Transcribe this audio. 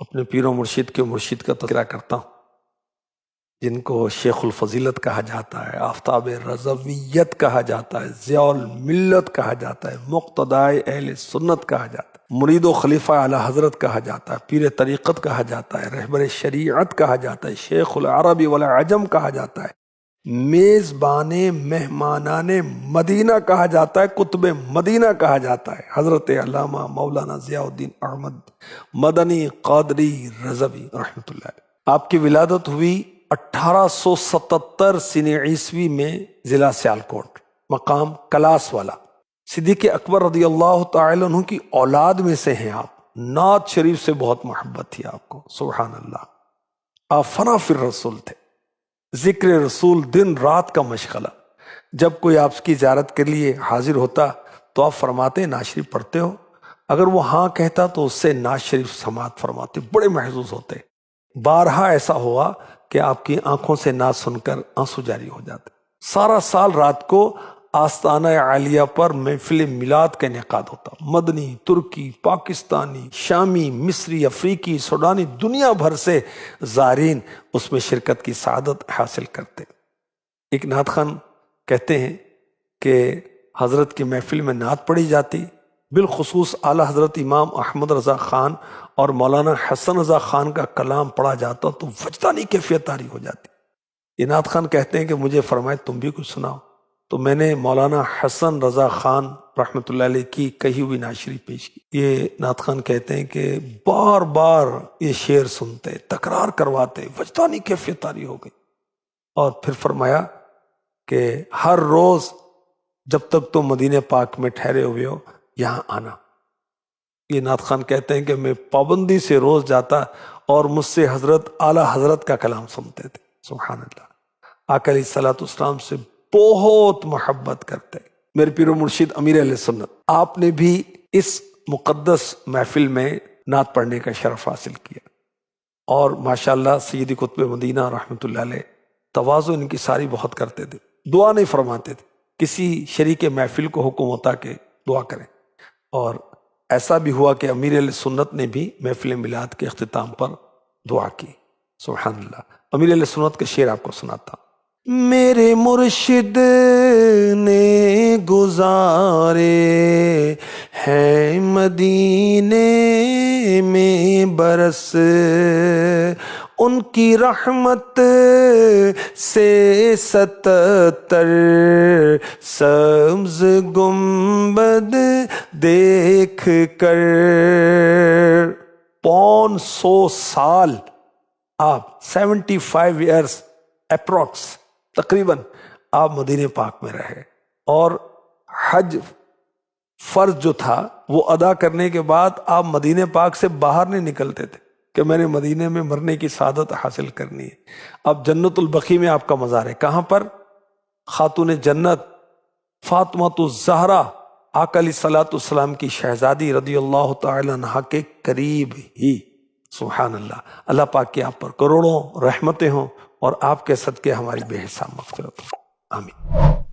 اپنے پیر و مرشد کے مرشد کا تذکرہ کرتا ہوں، جن کو شیخ الفضیلت کہا جاتا ہے، آفتاب رضویت کہا جاتا ہے، ضیاء الملت کہا جاتا ہے، مقتدائے اہل سنت کہا جاتا ہے، مرید و خلیفہ اعلی حضرت کہا جاتا ہے، پیر طریقت کہا جاتا ہے، رہبر شریعت کہا جاتا ہے، شیخ العرب والعجم کہا جاتا ہے، میزبان مہمانان مدینہ کہا جاتا ہے، قطب مدینہ کہا جاتا ہے، حضرت علامہ مولانا ضیاء الدین احمد مدنی قادری رضوی رحمۃ اللہ علیہ۔ آپ کی ولادت ہوئی 1877 سن عیسوی میں ضلع سیالکوٹ، مقام کلاس والا۔ صدیق اکبر رضی اللہ تعالی عنہ کی اولاد میں سے ہیں آپ۔ نعت شریف سے بہت محبت تھی آپ کو، سبحان اللہ۔ آپ فنا فی الرسول تھے، ذکر رسول دن رات کا مشغلہ۔ جب کوئی آپ کی زیارت کے لیے حاضر ہوتا تو آپ فرماتے نعت شریف پڑھتے ہو؟ اگر وہ ہاں کہتا تو اس سے نعت شریف سماعت فرماتے، بڑے محظوظ ہوتے۔ بارہا ایسا ہوا کہ آپ کی آنکھوں سے نعت سن کر آنسو جاری ہو جاتے۔ سارا سال رات کو آستانہ عالیہ پر محفل میلاد کا انعقاد ہوتا، مدنی، ترکی، پاکستانی، شامی، مصری، افریقی، سوڈانی، دنیا بھر سے زائرین اس میں شرکت کی سعادت حاصل کرتے۔ ایک نعت خان کہتے ہیں کہ حضرت کی محفل میں نعت پڑھی جاتی، بالخصوص اعلی حضرت امام احمد رضا خان اور مولانا حسن رضا خان کا کلام پڑھا جاتا تو وجدانی کیفیت طاری ہو جاتی۔ یہ نعت خان کہتے ہیں کہ مجھے فرمائے تم بھی کچھ سناؤ، تو میں نے مولانا حسن رضا خان رحمۃ اللہ علیہ کی کہی ہوئی نعت شریف پیش کی۔ یہ نعت خان کہتے ہیں کہ بار بار یہ شعر سنتے، تکرار کرواتے، وجدانی کیفیت طاری ہو گئی، اور پھر فرمایا کہ ہر روز جب تک تم مدینہ پاک میں ٹھہرے ہوئے ہو یہاں آنا۔ یہ نعت خان کہتے ہیں کہ میں پابندی سے روز جاتا اور مجھ سے حضرت اعلی حضرت کا کلام سنتے تھے، سبحان اللہ۔ آقا علیہ الصلوۃ والسلام سے بہت محبت کرتے۔ میرے پیر و مرشد امیر اہل سنت، آپ نے بھی اس مقدس محفل میں نعت پڑھنے کا شرف حاصل کیا، اور ماشاءاللہ سیدی قطب مدینہ رحمۃ اللہ علیہ تواضع ان کی ساری بہت کرتے تھے، دعا نہیں فرماتے تھے۔ کسی شریک محفل کو حکم ہوتا کہ دعا کریں، اور ایسا بھی ہوا کہ امیر علیہ سنت نے بھی محفل میلاد کے اختتام پر دعا کی، سبحان اللہ۔ امیر علیہ سنت کا شعر آپ کو سناتا۔ میرے مرشد نے گزارے ہیں مدینے میں برس، ان کی رحمت سے 77 سبز گنبد دیکھ کر 500 سال آپ 75 ایئرس اپروکس تقریباً آپ مدینہ پاک میں رہے، اور حج فرض جو تھا وہ ادا کرنے کے بعد آپ مدینہ پاک سے باہر نہیں نکلتے تھے کہ میں نے مدینہ میں مرنے کی سعادت حاصل کرنی ہے۔ اب جنت البقیع میں آپ کا مزار ہے، کہاں پر؟ خاتون جنت فاطمہ الزہرا آقا علیہ الصلوۃ والسلام کی شہزادی رضی اللہ تعالی عنہا کے قریب ہی، سبحان اللہ۔ اللہ پاک کی آپ پر کروڑوں رحمتیں ہوں، اور آپ کے صدقے ہماری بے حساب مغفرت ہو، آمین۔